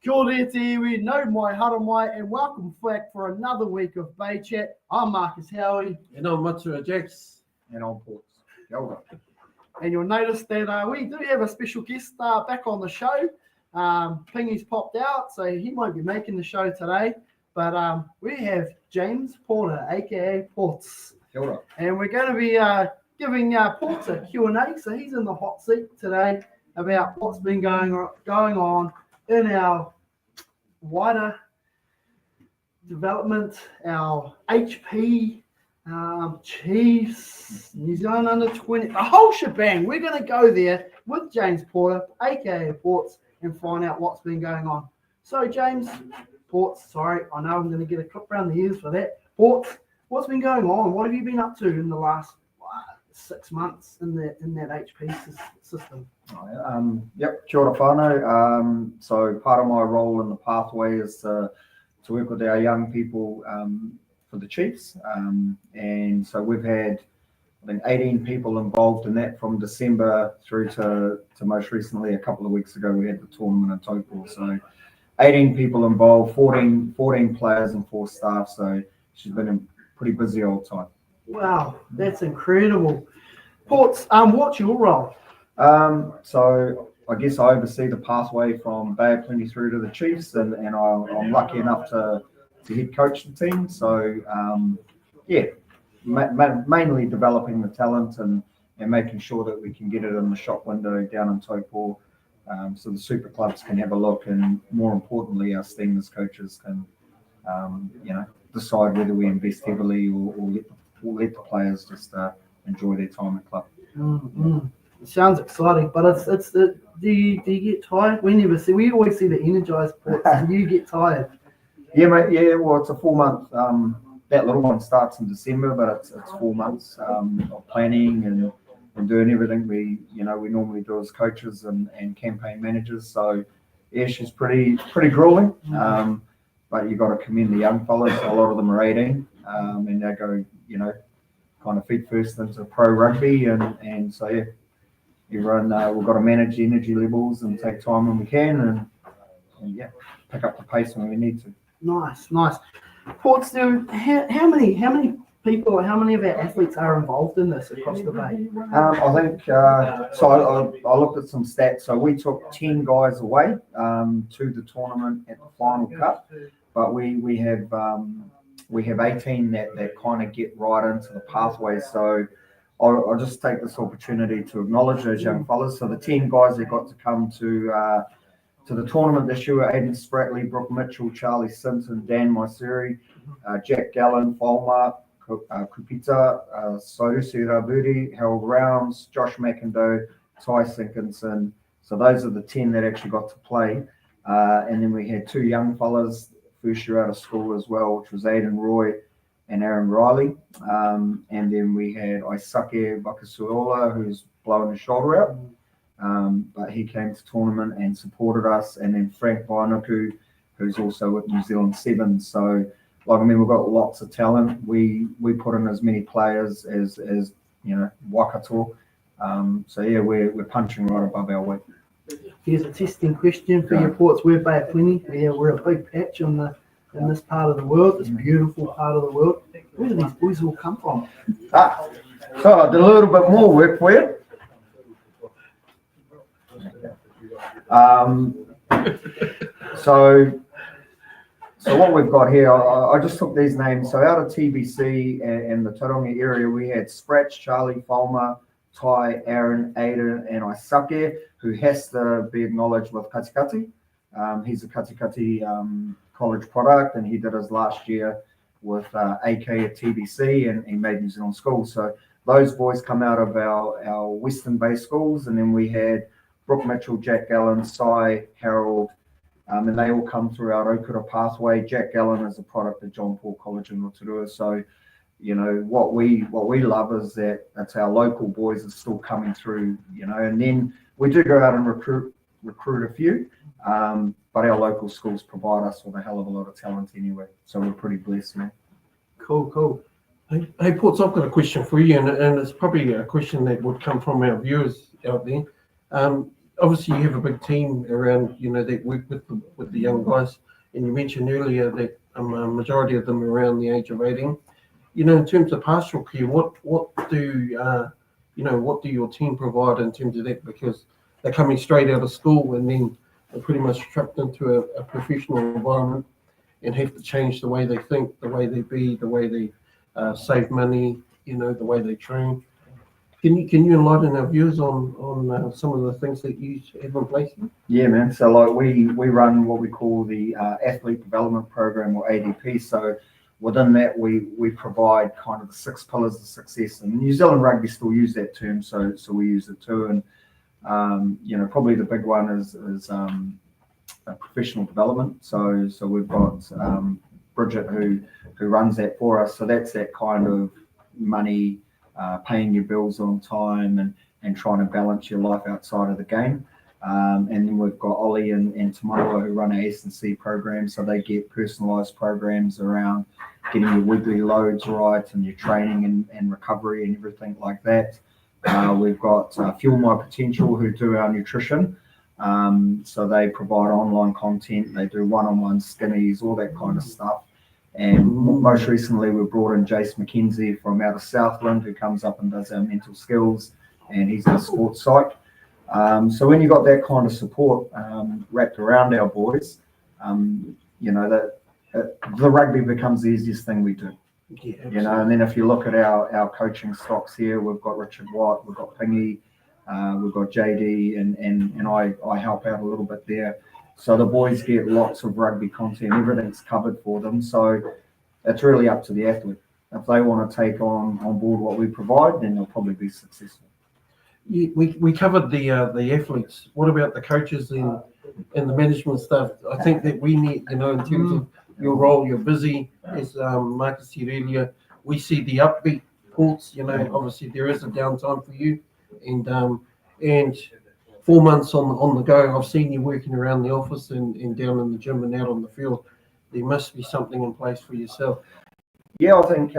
Kia ora te iwi, no mai hara mai, and welcome back for another week of Bay Chat. I'm Marcus Howie. And I'm Matsura Jax. And I'm Ports. Kia ora. And you'll notice that we do have a special guest back on the show. Pingy's popped out, so he won't be making the show today. But we have James Porter, aka Ports. Kia ora. And we're going to be giving Ports a Q&A, so he's in the hot seat today about what's been going on in our wider development, our HP, Chiefs, New Zealand under 20, the whole shebang. We're going to go there with James Porter, aka Ports, and find out what's been going on. So, James, Ports, sorry, I know I'm going to get a clip around the ears for that. Ports, what's been going on? What have you been up to in the last 6 months in that HP system? Yep, kia ora whānau. So part of my role in the pathway is to work with our young people for the Chiefs. And so we've had, I think, 18 people involved in that from December through to most recently, a couple of weeks ago, we had the tournament in Taupo. So 18 people involved, 14 players and 4 staff. So she's been a pretty busy old time. Wow, that's incredible. Ports, what's your role? So I guess I oversee the pathway from Baywide Premiers through to the Chiefs, and I'm lucky enough to head coach the team. So mainly developing the talent and making sure that we can get it in the shop window down in Taupo, so the super clubs can have a look, and more importantly, our team as coaches can decide whether we invest heavily or let the players just enjoy their time at club. Mm-hmm. It sounds exciting, but it's do you get tired? We always see the energized Ports. Do you get tired? Yeah, mate. Yeah, well, it's a 4-month. That little one starts in December, but it's 4 months of planning and doing everything we normally do as coaches and campaign managers. So yeah, she's pretty grueling. But you got to commend the young fellas. A lot of them are 18, and they go, kind of feet first into pro rugby, and so yeah, everyone we've got to manage the energy levels and take time when we can, and pick up the pace when we need to. Nice. Ports, how many people, how many of our athletes are involved in this across the Bay? I think so. I looked at some stats. So we took 10 guys away to the tournament at the final cut, but we have 18 that kind of get right into the pathway. So I'll just take this opportunity to acknowledge those young fellas. So the 10 guys that got to come to the tournament this year were Aiden Spratley, Brooke Mitchell, Charlie Simpson, Dan Maisuri, Jack Gallen, Folmar, Kupita, Sorusi Ravuri, Harold Rounds, Josh McIndoe, Ty Sinkinson. So those are the 10 that actually got to play. And then we had 2 young fellas first year out of school as well, which was Aidan Roy and Aaron Riley. And then we had Aisake Vakasuola, who's blowing his shoulder out. But he came to tournament and supported us. And then Frank Vanuku, who's also with New Zealand Sevens. So, we've got lots of talent. We put in as many players as Waikato. So yeah, we're punching right above our weight. Here's a testing question for your Ports. We're Bay Plenty. We're a big patch in this part of the world, this beautiful part of the world. Where do these boys all come from? So I did a little bit more work for you. So what we've got here, I just took these names. So out of TBC and the Taronga area, we had Spratch, Charlie, Folmer, Ty, Aaron, Aiden, and Aisake, who has to be acknowledged with Katikati. He's a Katikati college product, and he did his last year with AK at TBC, and he made New Zealand schools. So those boys come out of our Western Bay schools, and then we had Brooke Mitchell, Jack Gallen, Cy, Harold, and they all come through our Okura pathway. Jack Gallen is a product of John Paul College in Rotorua. So, what we love is that it's our local boys are still coming through, and then we do go out and recruit a few, but our local schools provide us with a hell of a lot of talent anyway. So we're pretty blessed, man. Cool. Hey, Ports, I've got a question for you, and it's probably a question that would come from our viewers out there. obviously you have a big team around, that work with the young guys, and you mentioned earlier that a majority of them are around the age of 18. In terms of pastoral care, what do your team provide in terms of that? Because they're coming straight out of school and then they're pretty much trapped into a professional environment and have to change the way they think, the way they be, the way they save money, the way they train. Can you enlighten our viewers on some of the things that you have in place? Yeah, man. So like we run what we call the Athlete Development Program, or ADP. So within that, we provide kind of the 6 pillars of success. And New Zealand Rugby still use that term, so we use it too. And probably the big one is professional development. So we've got Bridget who runs that for us. So that's that kind of money, paying your bills on time and trying to balance your life outside of the game. And then we've got Ollie and Tamawa who run our S&C program. So they get personalised programs around getting your weekly loads right and your training and recovery and everything like that. We've got Fuel My Potential who do our nutrition. So they provide online content. They do one-on-one skinnies, all that kind of stuff. And most recently, we brought in Jace McKenzie from out of Southland, who comes up and does our mental skills, and he's our sports psych. So when you got that kind of support wrapped around our boys, that the rugby becomes the easiest thing we do. Yeah, And then if you look at our coaching stocks here, we've got Richard White, we've got Pingy, we've got JD, and I help out a little bit there. So the boys get lots of rugby content, everything's covered for them. So it's really up to the athlete. If they want to take on board what we provide, then they'll probably be successful. Yeah, we covered the athletes. What about the coaches and the management staff? I think that we need, in terms of your role, you're busy, as Marcus said earlier. We see the upbeat ports. Obviously there is a downtime for you, and 4 months on the go. I've seen you working around the office and down in the gym and out on the field. There must be something in place for yourself. Yeah, I think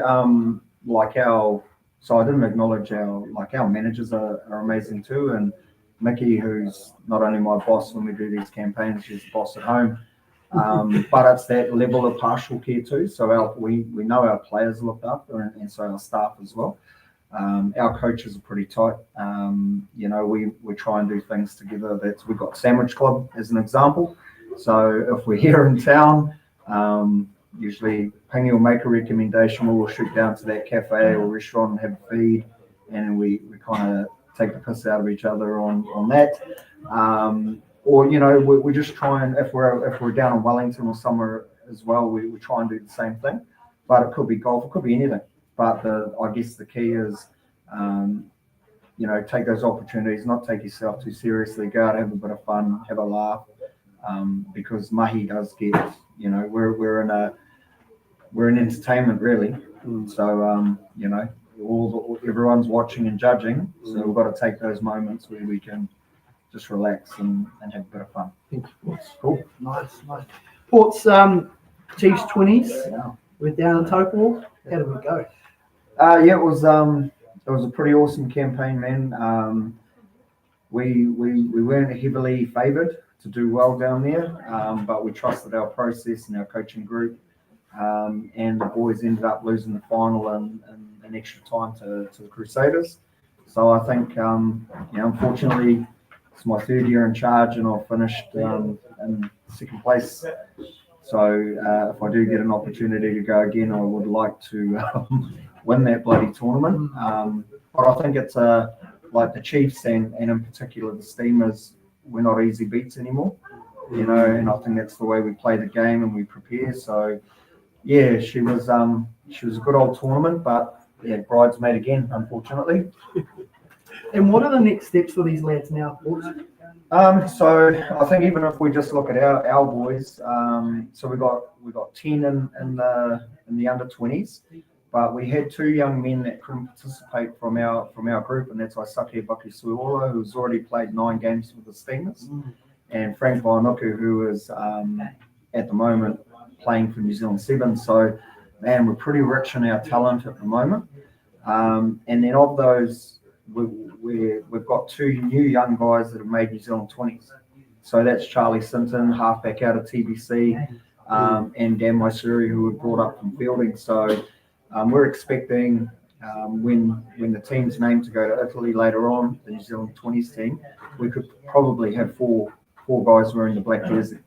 so I didn't acknowledge our managers are amazing too. And Mickey, who's not only my boss when we do these campaigns, she's the boss at home. But it's that level of partial care too. So we know our players are looked after, and so our staff as well. Our coaches are pretty tight. We try and do things together. We've got Sandwich Club as an example. So if we're here in town, usually Pingy will make a recommendation. We'll shoot down to that cafe or restaurant and have a feed, and we kind of take the piss out of each other on that. Or we just try and if we're down in Wellington or somewhere as well, we try and do the same thing. But it could be golf, it could be anything. But I guess the key is, take those opportunities, not take yourself too seriously, go out, have a bit of fun, have a laugh, because mahi does get, we're in entertainment really. So, everyone's watching and judging. So we've got to take those moments where we can just relax and have a bit of fun. Cool. Nice. Ports, Chiefs 20s. Yeah. We're down in Taupo. How did we go? It was a pretty awesome campaign, man. We weren't heavily favoured to do well down there, but we trusted our process and our coaching group, and the boys ended up losing the final in an extra time to the Crusaders. So I think, unfortunately, it's my 3rd year in charge, and I've finished in 2nd place. So if I do get an opportunity to go again, I would like to win that bloody tournament. But I think it's like the Chiefs and in particular the Steamers, we're not easy beats anymore, and I think that's the way we play the game and we prepare. So yeah, she was a good old tournament, but yeah, bridesmaid again, unfortunately. And what are the next steps for these lads now, Ports? So I think even if we just look at our boys, so we got 10 in the under 20s, but we had 2 young men that couldn't participate from our group, and that's Aisake Bakisuola, who's already played 9 games with the Steamers, and Frank Vainuku, who is at the moment playing for New Zealand Sevens. So man, we're pretty rich in our talent at the moment. And then of those we've got 2 new young guys that have made New Zealand 20s. So that's Charlie Sinton, halfback out of TBC, and Dan Maisuri, who were brought up from fielding. So we're expecting when the team's named to go to Italy later on, the New Zealand 20s team, we could probably have four guys wearing the black jersey.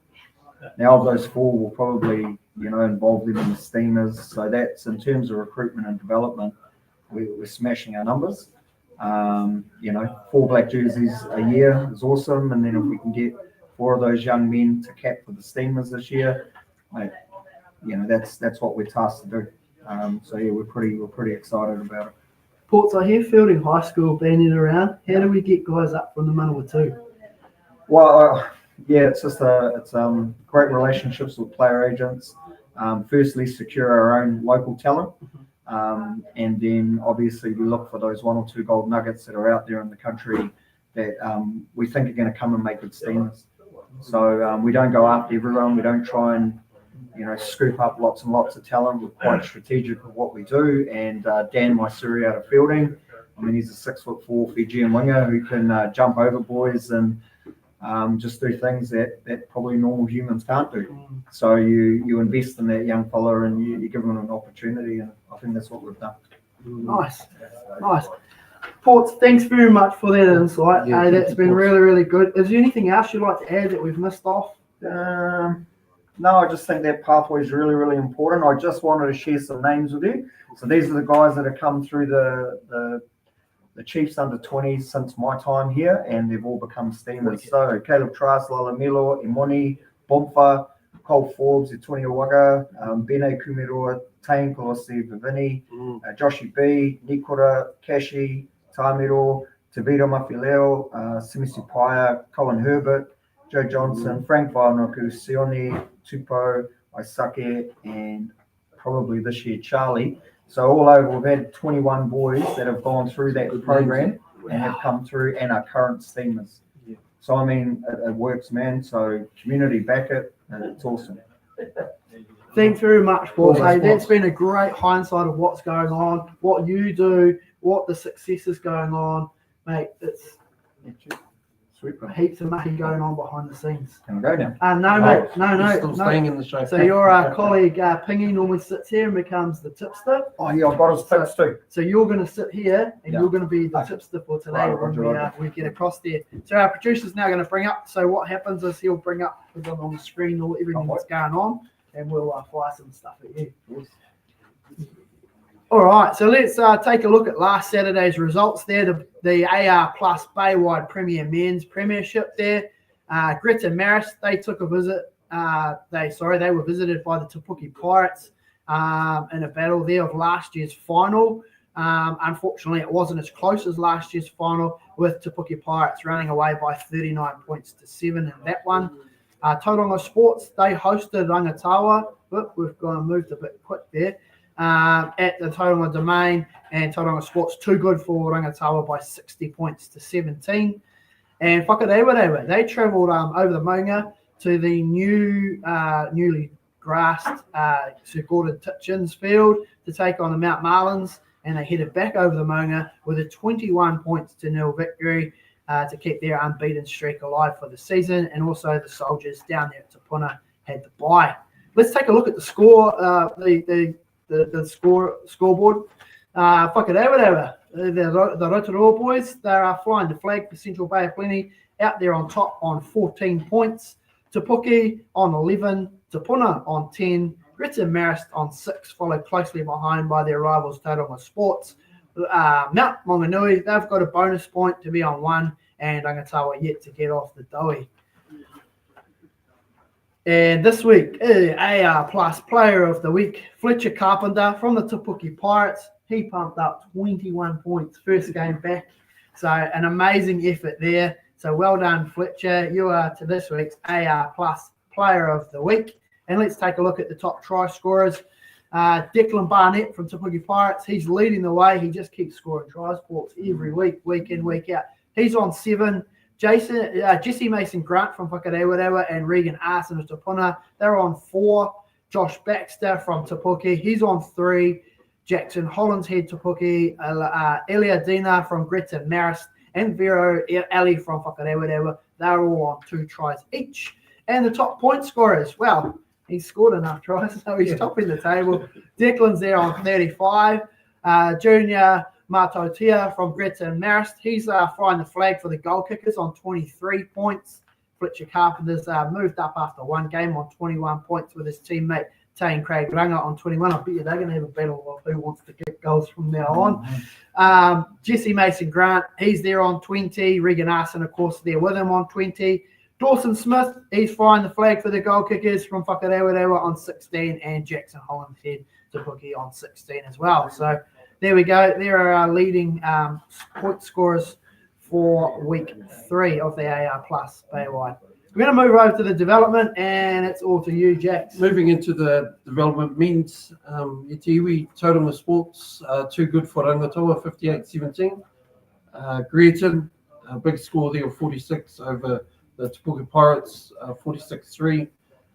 Now, of those 4, we'll probably, involve them in the steamers. So that's, in terms of recruitment and development, we're smashing our numbers. 4 black jerseys a year is awesome. And then if we can get 4 of those young men to cap for the steamers this year, mate, that's what we're tasked to do. We're pretty excited about it. Ports, I hear Fielding High School banding around. How do we get guys up from the Manawatu? Well, it's just great relationships with player agents. Firstly, secure our own local talent, and then obviously we look for those 1 or 2 gold nuggets that are out there in the country that we think are going to come and make good steamers. So we don't go after everyone. We don't try and scoop up lots and lots of talent. We're quite strategic with what we do. And Dan Maisuri out of fielding, he's a 6'4" Fijian winger who can jump over boys and just do things that probably normal humans can't do. So you invest in that young fella and you give him an opportunity, and I think that's what we've done. Nice. Ports, thanks very much for that insight. Yeah, that's been really, really good. Is there anything else you'd like to add that we've missed off? No, I just think that pathway is really, really important. I just wanted to share some names with you. So these are the guys that have come through the Chiefs under 20s since my time here, and they've all become steamers. So Caleb Trask, Lalamilo, Imoni, Bomfa, Cole Forbes, Etoni Owaga, Bene Kumiroa, Tain Kolosi, Vivini, Joshi B, Nikora, Kashi, Taimiro, Tavito Mafileo, Simisu Paya, Colin Herbert, Joe Johnson, Frank Vainoku, Sione, Tupo, Aisake, and probably this year Charlie. So all over, we've had 21 boys that have gone through that program and have come through and are current steamers. So it works, man. So community back it, and it's awesome. Thanks very much, Paul. That's been a great hindsight of what's going on, what you do, what the success is going on, mate. It's Sweet, bro. heaps of money going on behind the scenes. Can we go now? No. Still staying in the show. So your colleague Pingy normally sits here and becomes the tipster. Oh yeah, I've got his tips too. So you're going to sit here and Yeah. you're going to be the tipster for today when we get across there. So our producer's now going to bring up. So what happens is he'll bring up on the screen all everything that's going on, and we'll fly some stuff at you. All right, so let's take a look at last Saturday's results there. The AR Plus Baywide Premier Men's Premiership there. Grit and Marist, they took a visit. They were visited by the Tapuki Pirates in a battle there of last year's final. Unfortunately, it wasn't as close as last year's final, with Tapuki Pirates running away by 39 points to 7 in that one. Tauranga Sports, they hosted Rangatawa. We've moved a bit quick there. At the Tauranga Domain, and Tauranga Sports too good for Rangatawa by 60 points to 17. And Whakarewarewa, they travelled over the Maunga to the newly grassed Sir Titchins field to take on the Mount Marlins, and they headed back over the Maunga with a 21 points to 0 victory to keep their unbeaten streak alive for the season. And also the Soldiers down there at Te Puna had the bye. Let's take a look at the score. The scoreboard. Whakarewarewa, the Rotorua boys, they are flying the flag for Central Bay of Plenty, out there on top on 14 points. Tapuki on 11, Te Puna on 10, Grit and Marist on 6, followed closely behind by their rivals Tauranga Sports. Mount Maunganui, they've got a bonus point to be on 1, and Rangatawa yet to get off the doughy. And this week, AR Plus Player of the Week, Fletcher Carpenter from the Tapuki Pirates. He pumped up 21 points first game back. So an amazing effort there. So well done, Fletcher. You are to this week's AR Plus Player of the Week. And let's take a look at the top try scorers. Declan Barnett from Tapuki Pirates. He's leading the way. He just keeps scoring try sports every week, week in, week out. He's on 7. Jesse Mason Grant from Whakarewarewa and Regan Arson of Te Puna, they're on 4. Josh Baxter from Tapuki, he's on 3. Jackson Hollands head to Puki, Elia Dina from Gretton Marist, and Vero Ali from Whakarewarewa. They're all on 2 tries each. And the top point scorers, well, he's scored enough tries, so he's topping the table. Declan's there on 35. Junior Matotia from Gretton Marist, he's flying the flag for the goal kickers on 23 points. Fletcher Carpenter's moved up after 1 game on 21 points with his teammate Tane Craig Ranga on 21. I bet you they're going to have a battle of who wants to kick goals from now on. Jesse Mason Grant, he's there on 20. Regan Arson, of course, there with him on 20. Dawson Smith, he's flying the flag for the goal kickers from Whakarewarewa on 16. And Jackson Holland head to Puki on 16 as well. So there we go. There are our leading point scorers for week 3 of the AR Plus Baywide. We're going to move over to the development, and it's all to you, Jax. Moving into the development means Itiwi Tauranga Sports, too good for Rangatoa, 58-17. Greerton, a big score there of 46 over the Te Puke Pirates, 46-3.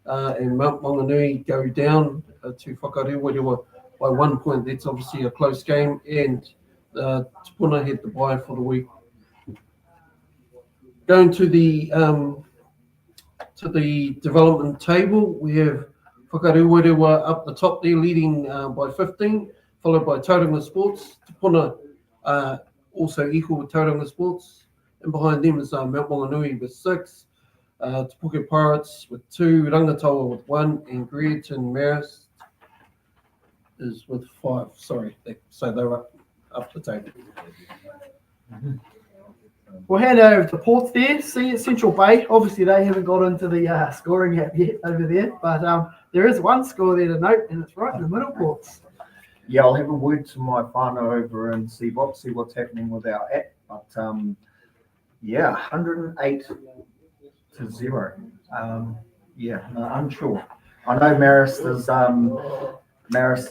And Mount Maunganui go down to Whakarewarewa by 1 point. That's obviously a close game, and Te Puna had the bye for the week. Going to the development table, we have Whakarewarewa up the top there, leading by 15, followed by Tauranga Sports. Te Puna also equal with Tauranga Sports, and behind them is Mount Maunganui with 6, Te Puke Pirates with 2, Rangatoa with 1, and Greerton Marist is with 5. Sorry, so they're up the table. We'll head over to Ports there. See Central Bay. Obviously, they haven't got into the scoring app yet over there, but there is one score there to note, and it's right in the middle, Ports. Yeah, I'll have a word to my whānau over in CBOP, see what's happening with our app. But 108-0. Unsure. I know Marist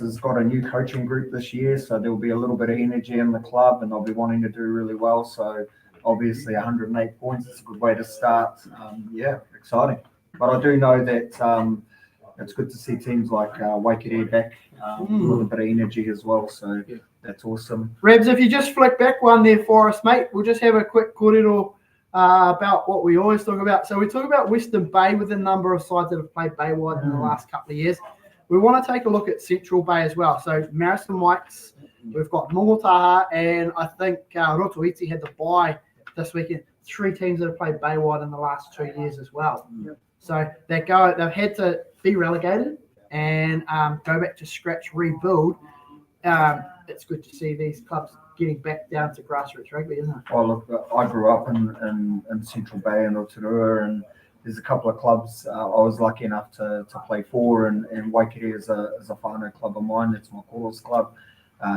has got a new coaching group this year, so there'll be a little bit of energy in the club, and they'll be wanting to do really well. So obviously 108 points is a good way to start. Exciting. But I do know that it's good to see teams like Waikato back with a little bit of energy as well. So that's awesome. Rebs, if you just flick back one there for us, mate, we'll just have a quick kōrero about what we always talk about. So we talk about Western Bay with a number of sides that have played Baywide in the last couple of years. We want to take a look at Central Bay as well. So Marist and Mikes, we've got Mongotaha, and I think Rotoiti had the bye this weekend. 3 teams that have played Baywide in the last 2 years as well. So they've had to be relegated and go back to scratch, rebuild. It's good to see these clubs getting back down to grassroots rugby, isn't it? Oh, look, I grew up in Central Bay and Rotorua, and there's a couple of clubs I was lucky enough to play for, and Waikato is a whānau club of mine. It's my Koro's club.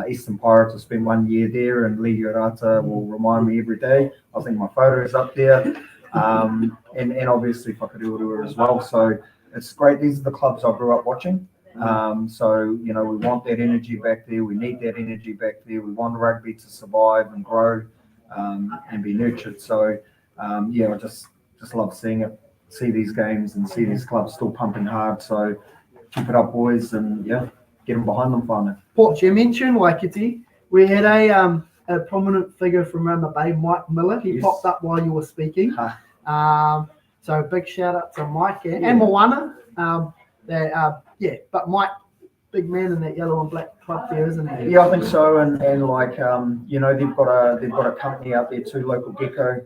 Eastern Pirates, I spent 1 year there, and Ligi Rata will remind me every day. I think my photo is up there, and obviously Whakarewarewa as well. So it's great. These are the clubs I grew up watching. So we want that energy back there. We need that energy back there. We want rugby to survive and grow and be nurtured. So I just love seeing it. See these games and see these clubs still pumping hard. So keep it up, boys, and get them behind them, whānau. Port, you mentioned Waikiki. We had a prominent figure from around the Bay, Mike Miller. He popped up while you were speaking. So big shout out to Mike and Moana. But Mike, big man in that yellow and black club there, isn't he? Yeah, I think so. And like they've got a company out there too, Local Gecko.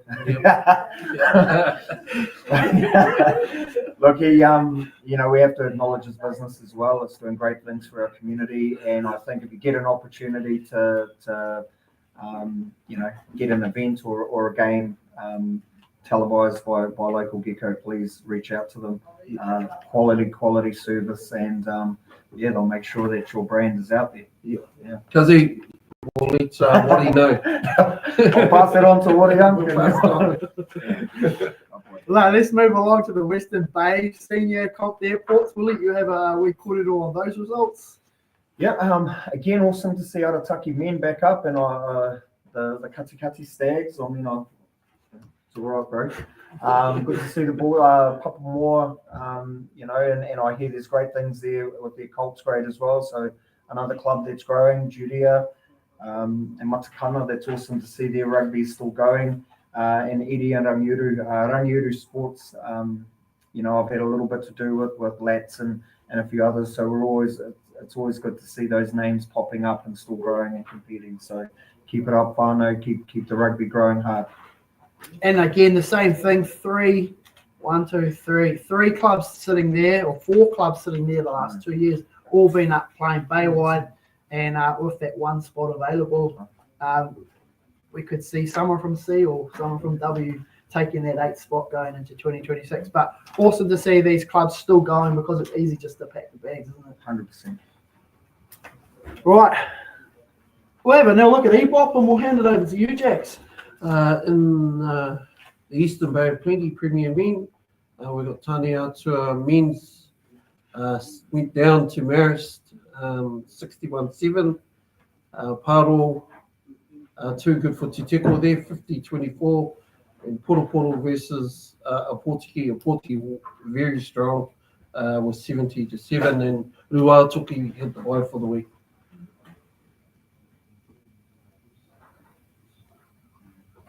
Look, he we have to acknowledge his business as well. It's doing great things for our community, and I think if you get an opportunity to get an event or a game televised by Local Gecko, please reach out to them. Quality service, and they'll make sure that your brand is out there. Because he will let Waddy know. I'll pass it on to Waddy. Let's move along to the Western Bay Senior Comp Airports. Willie, you have a wee kōrero on those results? Again, awesome to see Arataki men back up, and the Katikati Stags. I mean, it's all right, bro. Good to see the ball, Papa Moore, and I hear there's great things there with their Colts grade as well. So another club that's growing, Judea, and Matakana. That's awesome to see their rugby still going. And Eddie and Rangiuru Sports, I've had a little bit to do with Lats and a few others. So it's always good to see those names popping up and still growing and competing. So keep it up, whānau, keep the rugby growing hard. And again, the same thing, three clubs sitting there, or 4 clubs sitting there the last 2 years, all been up playing Baywide, and with that one spot available, we could see someone from C or someone from W taking that 8th spot going into 2026. But awesome to see these clubs still going, because it's easy just to pack the bags, isn't it? 100%. Right. We'll have a now look at EBOP, and we'll hand it over to you, Jax. In the Eastern Baywide Premier men, we got Tani Atua men's went down to Marist 61-7. Paro too good for Te Teko there, 50-24. And Poro versus Portuguese very strong, was 70-7. And Ruatoki had the bye for the week.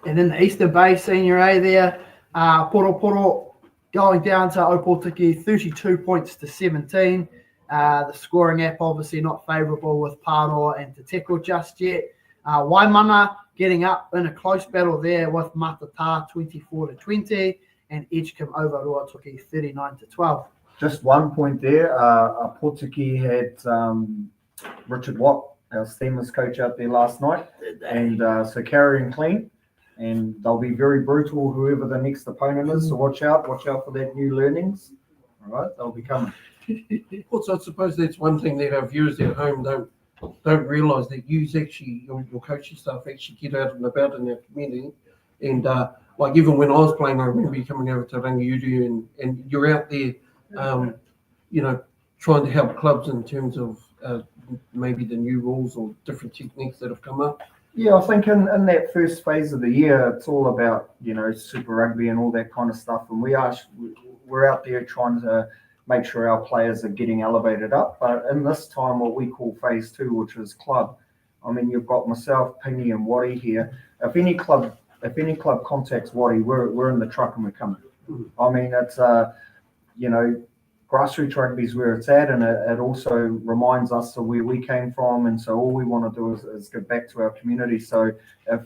And in the Eastern Bay Senior A there, Poro going down to Opotiki, 32 points to 17. The scoring app obviously not favourable with Paro and Te Teko just yet. Waimana getting up in a close battle there with Matata, 24-20, and Edgecombe over Ruatoki, 39-12. Just 1 point there. Portuguese had Richard Watt, our Steamers coach, out there last night, and so carrying clean. And they'll be very brutal, whoever the next opponent is. So watch out for that new learnings. All right, they'll be coming. Also, I suppose that's one thing that our viewers at home don't realise, that you actually, your coaching staff actually get out and about in our community. And like even when I was playing, I remember you coming over to Rangiuru and you're out there, trying to help clubs in terms of maybe the new rules or different techniques that have come up. Yeah, I think in that first phase of the year, it's all about, Super Rugby and all that kind of stuff. And we're out there trying to make sure our players are getting elevated up. But in this time, what we call phase 2, which is club, I mean, you've got myself, Pingy and Waddy here. If any club contacts Waddy, we're in the truck and we're coming. I mean, it's, grassroots rugby is where it's at, and it also reminds us of where we came from, and so all we want to do is give back to our community. So if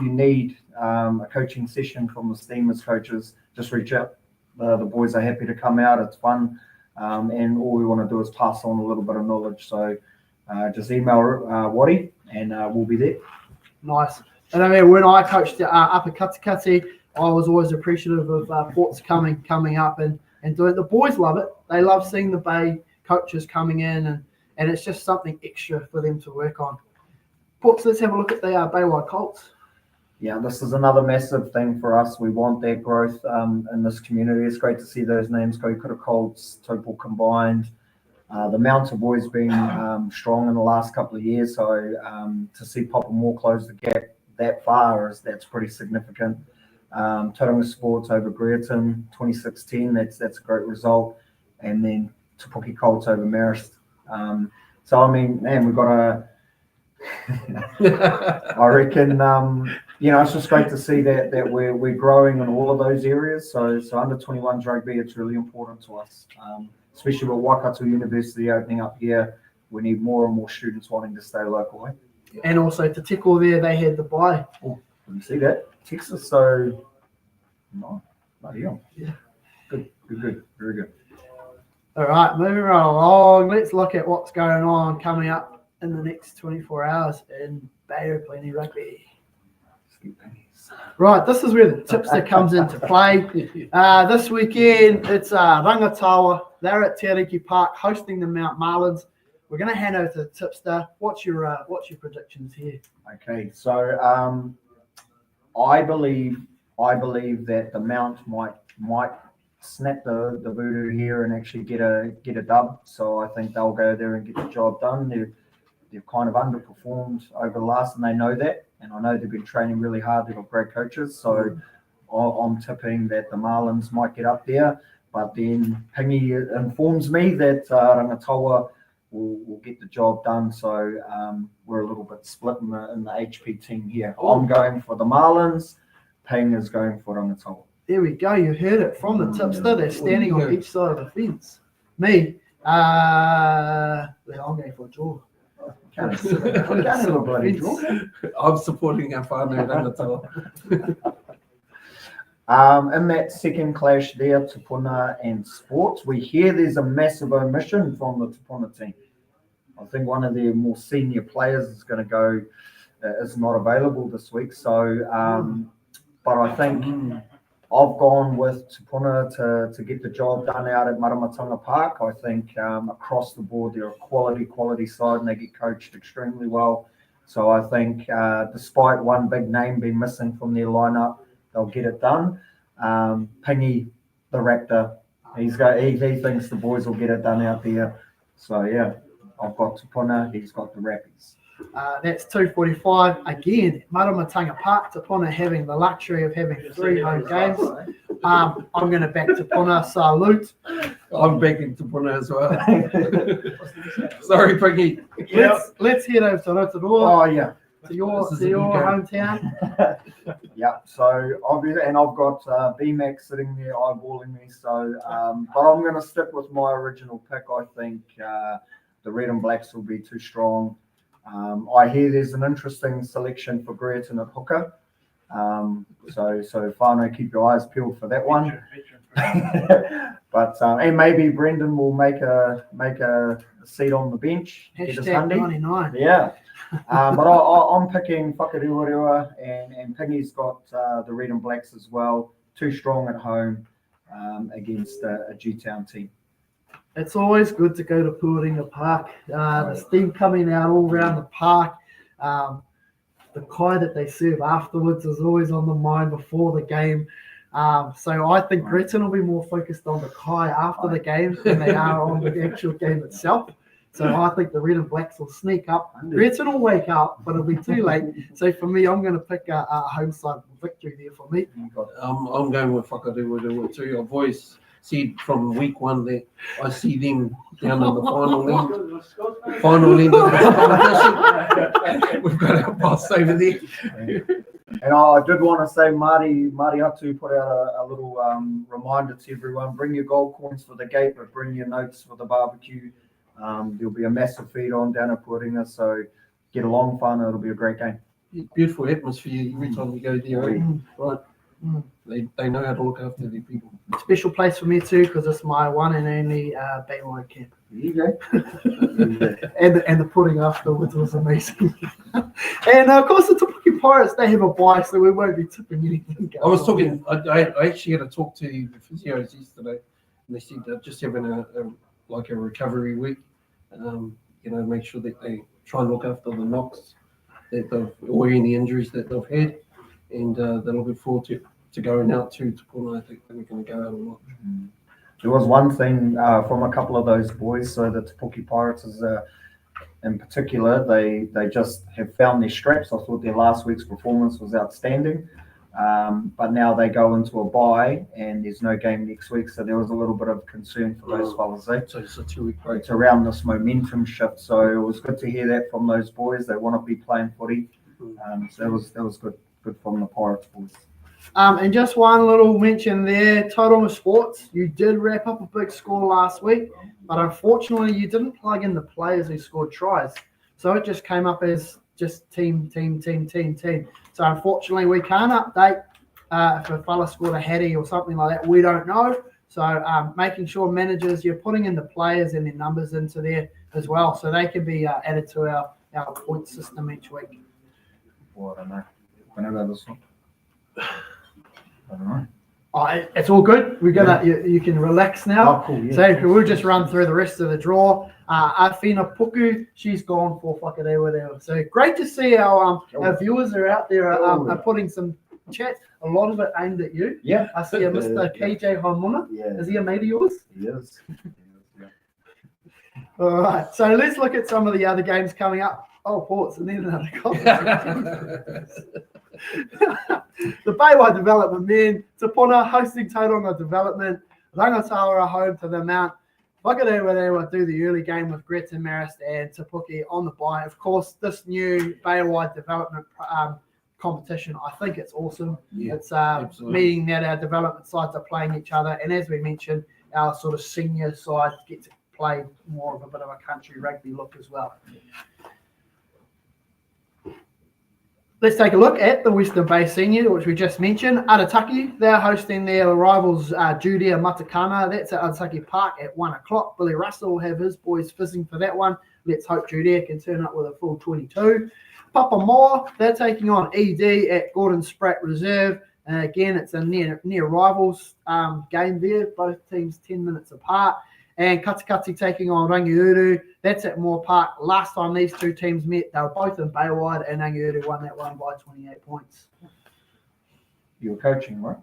you need a coaching session from the Steamers coaches, just reach out. The boys are happy to come out. It's fun, and all we want to do is pass on a little bit of knowledge. So just email Waddy, and we'll be there. Nice. And I mean, when I coached up at Katikati, I was always appreciative of Ports coming up and doing. The boys love it. They love seeing the Bay coaches coming in, and it's just something extra for them to work on. Ports, let's have a look at the Baywide Colts. Yeah, this is another massive thing for us. We want that growth in this community. It's great to see those names go. Could have Colts, Topol combined. The Mountain boys been strong in the last couple of years, so to see Popamore close the gap that far that's pretty significant. Tauranga Sports over Greerton, 26-10. That's a great result. And then Te Puke Colts over Marist. So I mean, man, we've got I reckon, it's just great to see that we're growing in all of those areas. So under 21s rugby, it's really important to us, especially with Waikato University opening up here. We need more and more students wanting to stay local. And also to tickle there, they had the bye. Oh, you see that? Texas, so no, bloody hell. Yeah. Good, very good. All right, moving right along. Let's look at what's going on coming up in the next 24 hours in Baywide Premiers Rugby. Right, this is where the tipster comes into play. This weekend, it's Rangatawa. They're at Te Ariki Park hosting the Mount Marlins. We're going to hand over to the tipster. What's your predictions here? Okay, so I believe that the Mount might snap the voodoo here and actually get a dub. So I think they'll go there and get the job done. They've kind of underperformed over the last, and they know that. And I know they've been training really hard. They've got great coaches. So I'm tipping that the Marlins might get up there. But then Pingy informs me that Rangatawa will get the job done. So we're a little bit split in the HP team here. I'm going for the Marlins. Ping is going for Rangatawa. There we go. You heard it from the tipster. They're standing on each side of the fence. Me, I'm going for a draw. Can't have a bloody draw. I'm supporting our whānau Rangatawa. In that second clash there, Tupuna and Sports, we hear there's a massive omission from the Tupuna team. I think one of their more senior players is going to go, is not available this week. So, but I think I've gone with Tupuna to get the job done out at Maramatanga Park. I think across the board they're a quality side and they get coached extremely well. So I think despite one big name being missing from their lineup, they'll get it done. Pingy, the Raptor, he thinks the boys will get it done out there. So yeah, I've got Tupuna, he's got the Rappies. That's 2:45 again. Maramatanga Park. Tupuna having the luxury of having 3 home games. I'm going to back Tupuna. Salute. I'm backing Tupuna as well. Sorry, Pinky. Let's head over to Rotorua. Oh yeah. To your hometown. Yeah, so obviously, and I've got BMAC sitting there eyeballing me. So, but I'm going to stick with my original pick. I think the Red and Blacks will be too strong. I hear there's an interesting selection for Greerton at hooker. So whānau, keep your eyes peeled for that one. But and maybe Brendan will make a seat on the bench. #99. Yeah. But I'm picking Whakarewa and Pingy's got the Red and Blacks as well. Too strong at home against a G-Town team. It's always good to go to Puringa Park. The steam coming out all around the park. The kai that they serve afterwards is always on the mind before the game. So I think Greerton will be more focused on the kai after the game than they are on the actual game itself. So I think the Red and Blacks will sneak up. Greerton will wake up, but it'll be too late. So for me, I'm going to pick a home side victory there for me. I'm going with Whakarewa too. I've always said from week 1 that I see them down in the final end of the competition. We've got our boss over there. And I did want to say, Marty Hatu put out a little reminder to everyone: bring your gold coins for the gate, but bring your notes for the barbecue. There'll be a massive feed on down at Puringa, so get along, whānau. It'll be a great game. Beautiful atmosphere every time you go there. Right. They know how to look after their people. Special place for me too, because it's my one and only Baywide camp. There you go. and the pudding afterwards was amazing. And of course the Tapuki Pirates, they have a bye, so we won't be tipping anything. I actually had to talk to the physios yesterday, and they said they're just having a recovery week. Make sure that they try and look after the knocks or any injuries that they've had, and they're looking forward to going out to Tupuna. I think we're going to go out a lot. There was one thing from a couple of those boys. So the Te Puke Pirates is, in particular, they just have found their straps. I thought their last week's performance was outstanding. But now they go into a bye and there's no game next week. So there was a little bit of concern for those fellas. So it's a 2-week break. It's around this momentum shift. So it was good to hear that from those boys. They want to be playing footy. So that was good from the Pirates boys. And just one little mention there, Tauranga Sports, you did wrap up a big score last week, but unfortunately you didn't plug in the players who scored tries. So it just came up as just team. So unfortunately we can't update if a fella scored a hattie or something like that. We don't know. So making sure managers, you're putting in the players and their numbers into there as well, so they can be added to our point system each week. Well, I don't know. When about this one? I don't know. It's all good. We're gonna you can relax now. Oh, cool, yeah. So we'll just run through the rest of the draw. Afina Puku, she's gone for Whakarewa. So great to see our viewers are out there are putting some chats. A lot of it aimed at you. Yeah. I see a Mr. KJ Haimuna. Yeah. Is he a mate of yours? He is. All right. So let's look at some of the other games coming up. Oh, Ports, and then another comment. The Baywide Development men, Tupuna hosting Tauranga Development, Rangatawa home to the Mount Whakarewa there will do the early game with Greta Marist and Te Puke on the bye. Of course, this new Baywide development competition, I think it's awesome. Yeah, It's absolutely. meaning that our development sides are playing each other, and as we mentioned, our sort of senior side get to play more of a bit of a country rugby look as well. Let's take a look at the Western Bay Senior, which we just mentioned. Arataki, they're hosting their rivals Judea Matakana. That's at Arataki Park at 1 o'clock. Billy Russell will have his boys fizzing for that one. Let's hope Judea can turn up with a full 22. Papamoa, they're taking on ED at Gordon Spratt Reserve. Again, it's a near rivals game there. Both teams 10 minutes apart. And Katikati taking on Rangiuru. That's at Moore Park. Last time these two teams met, they were both in Baywide, and Rangiuru won that one by 28 points. You were coaching, right?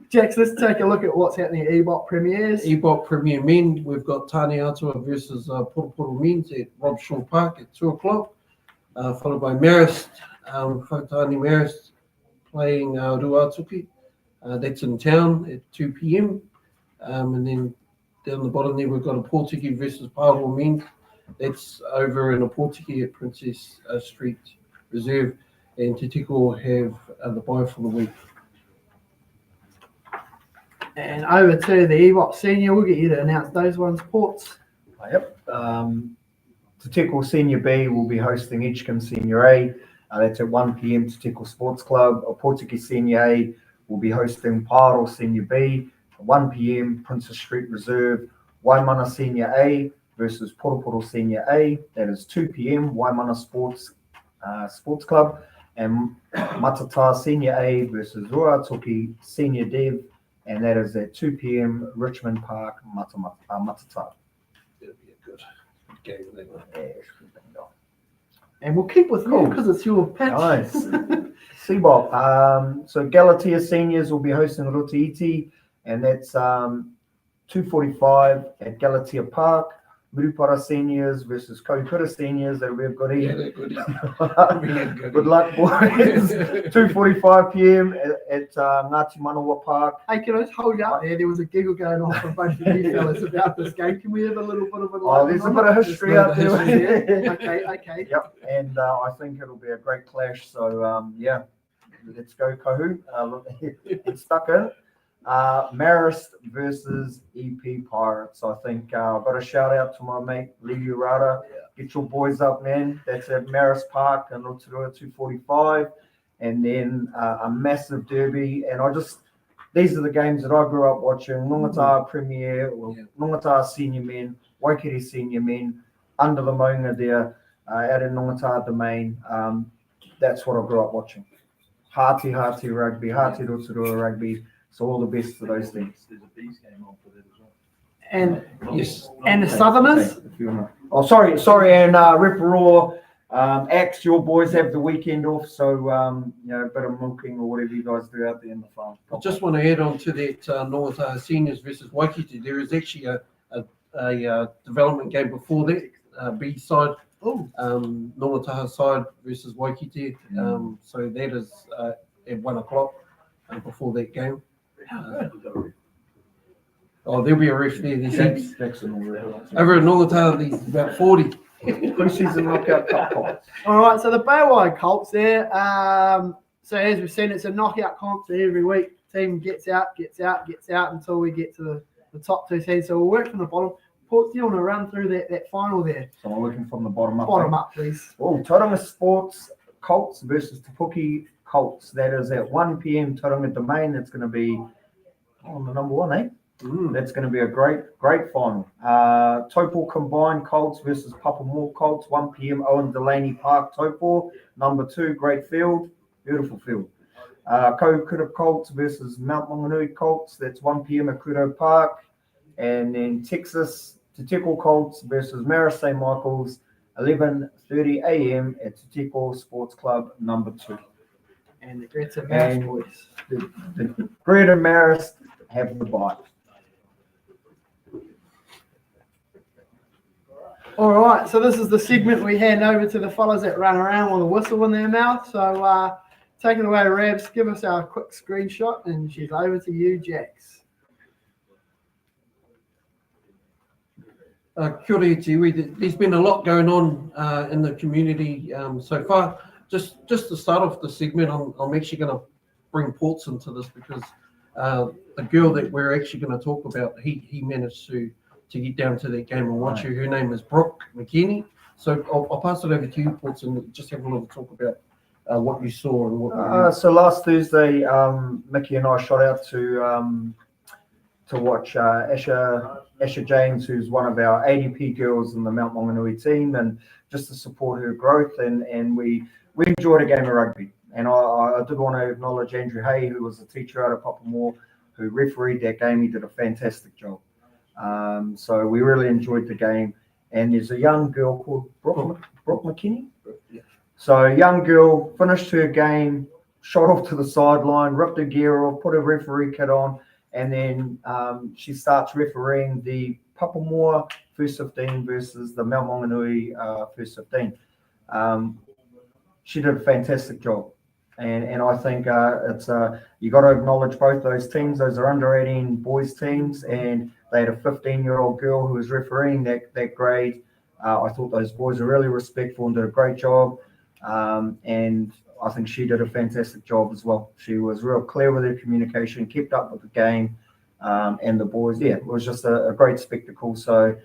Jax, let's take a look at what's happening at EBOP Premiers. EBOP Premier Men, we've got Tani Atua versus Poroporu Men's at Rob Shaw Park at 2 o'clock, followed by Marist, Whautani Marist playing Ruatuki. That's in town at 2 p.m. And then down the bottom there, we've got a Portuguese versus Pāroa Men. That's over in a Portuguese at Princess Street Reserve. And Te Tiko will have the bye for the week. And over to the EBOP Senior, we'll get you to announce those ones, Ports. Yep. Te Tiko Senior B will be hosting Edgecombe Senior A. That's at 1 p.m. Te Tiko Sports Club. Portuguese Senior A will be hosting Paro Senior B at 1 p.m. Princess Street Reserve. Waimana Senior A versus Poroporo Senior A. That is 2 p.m. Waimana Sports Club. And Matata Senior A versus Ruatoki Senior Dev. And that is at 2 p.m. Richmond Park, Matata. That'll be a good game. That one. And we'll keep with you because it's your pitch. Nice. CBOP. So Galatea Seniors will be hosting Rotiiti, and that's 2:45 at Galatea Park. Murupara Seniors versus Kaukura Seniors. That'll be a good Yeah, evening. they're good. Good luck, boys. 2:45 p.m. at Ngāti Manawa Park. Hey, can I just hold you up there? There was a giggle going on from both of you fellas about this game. Can we have a little bit of a Oh, there's a bit of history out there. Okay. Yep, and I think it'll be a great clash. So, yeah, let's go, Kahu. It's stuck in. Marist versus EP Pirates. I think I've got a shout out to my mate Lee Urata. Get your boys up, man. That's at Marist Park in Rotorua, 2:45. And then a massive derby. And these are the games that I grew up watching. Nongataha Premier, Nongataha Senior Men, Waikiri Senior Men, under the maunga there, out in Nongataha Domain. That's what I grew up watching. Hāti Rugby, Hāti Rotorua Rugby. So all the best for those things. There's a bees game on for that as well. And Yes. and the Southerners. If you wanna. Oh, sorry, and Riparaw, Axe, your boys have the weekend off, so a bit of milking or whatever you guys do out there in the farm. I just want to add on to that Nongataha Seniors versus Waikiki. There is actually a development game before that, B side, Nongataha side versus Waikiki. So that is at 1 o'clock before that game. There'll be a ref there. There's heaps. Over in Nongataha, there's about 40. Pre-season knockout cup. All right, so the Baywide Colts there. So as we've seen, it's a knockout comp. So every week, team gets out until we get to the top two teams. So we'll work from the bottom. Port, do you want to run through that final there? So I'm looking from the bottom up. Bottom up, please. Oh, Tauranga Sports Colts versus Te Puke Colts. That is at 1 p.m. Tauranga Domain. That's going to be on the number one, eh? That's going to be a great final. Taupo Combined Colts versus Papamoa Colts, 1 p.m. Owen Delaney Park, Taupo. Number 2, great field, beautiful field. Kaukura Colts versus Mount Maunganui Colts, that's 1 p.m. at Kudo Park. And then Texas, Te Tiko Colts versus Marist St. Michael's, 11:30 a.m. at Te Tiko Sports Club, number 2. And the Greta Marist boys. The Greta Marist have the bite. All right, so this is the segment we hand over to the fellas that run around with a whistle in their mouth. So take it away, Rabs. Give us our quick screenshot, and she's over to you, Jax. Kia ora te iwi. There's been a lot going on in the community so far. Just to start off the segment, I'm actually going to bring Ports into this because the girl that we're actually going to talk about, he managed to get down to that game and watch her. Her name is Brooke McKinney. So I'll pass it over to you, Ports, and just have a little talk about what you saw and what. So last Thursday, Mickey and I shot out to watch Asher James, who's one of our ADP girls in the Mount Maunganui team, and just to support her growth. And we enjoyed a game of rugby. And I did want to acknowledge Andrew Hay, who was a teacher out of Papamore, who refereed that game. He did a fantastic job. So we really enjoyed the game. And there's a young girl called Brooke McKinney. Yeah. So a young girl finished her game, shot off to the sideline, ripped her gear off, put her referee kit on, and then she starts refereeing the Papamore first 15 versus the Mount Maunganui first 15. She did a fantastic job. And I think it's you got to acknowledge both those teams. Those are under 18 boys teams, and they had a 15-year-old girl who was refereeing that grade. I thought those boys were really respectful and did a great job. And I think she did a fantastic job as well. She was real clear with her communication, kept up with the game, and the boys. Yeah, it was just a great spectacle. So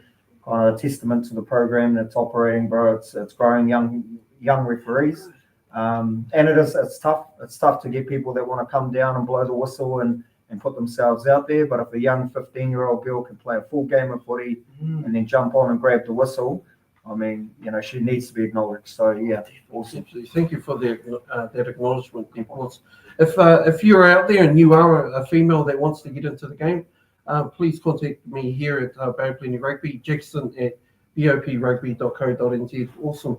kind of a testament to the program that's operating, bro. It's growing young referees. And it's tough. It's tough to get people that want to come down and blow the whistle and put themselves out there. But if a young 15-year-old girl can play a full game of footy and then jump on and grab the whistle, I mean, she needs to be acknowledged. So yeah, awesome. Thank you for that acknowledgement, Ports. If you're out there and you are a female that wants to get into the game, please contact me here at Baywide Premiers Rugby, Jackson at boprugby.co.nz. Awesome.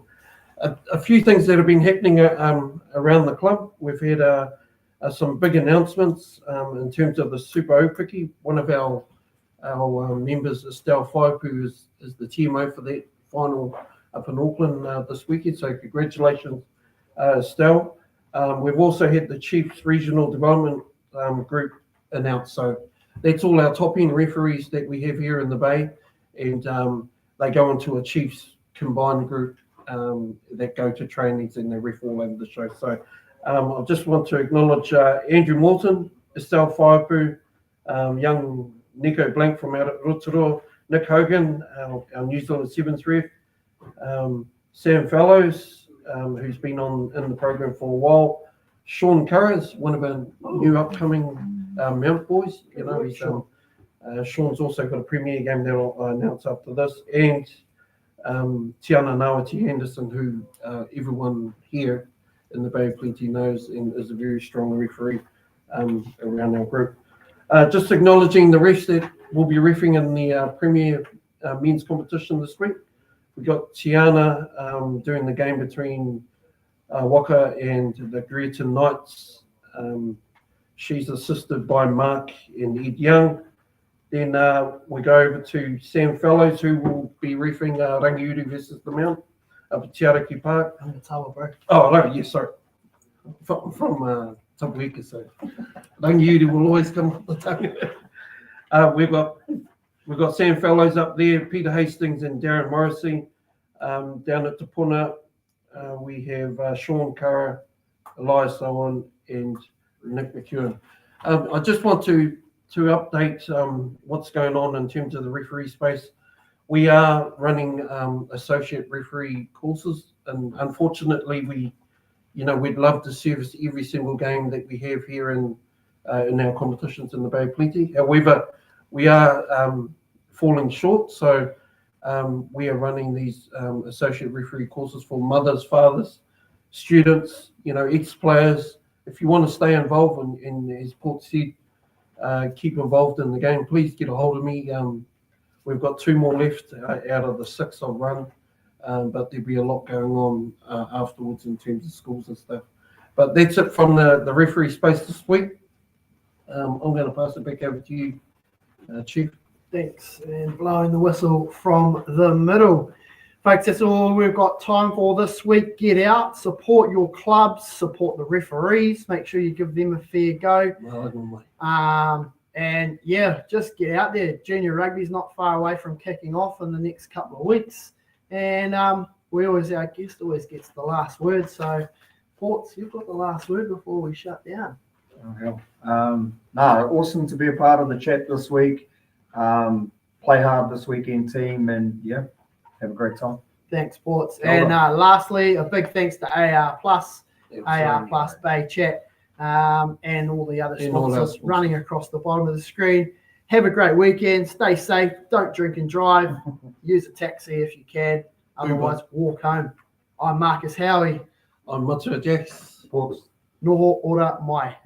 A few things that have been happening around the club. We've had some big announcements in terms of the Super Opiki. One of our members, Estelle Five, who is the TMO for that final up in Auckland this weekend. So congratulations, Estelle. We've also had the Chiefs Regional Development Group announced. So that's all our top end referees that we have here in the Bay, and they go into a Chiefs combined group that go to trainings and they ref all over the show. So I just want to acknowledge Andrew Morton, Estelle Firepu, young Nico Blank from out at Rotorua, Nick Hogan, our New Zealand Sevens ref, Sam Fellows, who's been in the program for a while, Sean Curras, one of our new upcoming Mount boys. Sean's also got a premier game that I'll announce after this, and Tiana Nawati Anderson, who everyone here in the Bay of Plenty knows and is a very strong referee around our group. Just acknowledging the refs that will be reffing in the Premier men's competition this week. We got Tiana doing the game between Waka and the Greerton Knights. She's assisted by Mark and Ed Young. Then we go over to Sam Fellows, who will be reffing Rangiuri versus the Mount up at Te Araki Park. I'm the Tawa, bro. Oh, no, yes, sorry. From Tapuika, so Rangiuri will always come up the tongue. We've got Sam Fellows up there, Peter Hastings and Darren Morrissey. Down at Te Puna, we have Sean Curra, Elias Owen, and Nick McEwen. I just want to update what's going on in terms of the referee space. We are running associate referee courses, and unfortunately, we'd love to service every single game that we have here in our competitions in the Bay of Plenty. However, we are falling short, so we are running these associate referee courses for mothers, fathers, students, ex-players. If you want to stay involved, and as Port said, keep involved in the game, please get a hold of me. We've got 2 more left out of the 6 I've run, but there'll be a lot going on afterwards in terms of schools and stuff. But that's it from the referee space this week. I'm going to pass it back over to you, Chief. Thanks. And blowing the whistle from the middle. Folks, that's all we've got time for this week. Get out, support your clubs, support the referees. Make sure you give them a fair go. And yeah, just get out there. Junior rugby's not far away from kicking off in the next couple of weeks. And our guest always gets the last word. So, Ports, you've got the last word before we shut down. Awesome to be a part of the chat this week. Play hard this weekend, team, and yeah, have a great time. Thanks, Ports. And lastly, a big thanks to AR Plus, AR Plus Bay Chat, and all the other sponsors running across the bottom of the screen. Have a great weekend. Stay safe. Don't drink and drive. Use a taxi if you can. Otherwise, walk home. I'm Marcus Howie. I'm Matua Jax. Ports. Noho ora mai.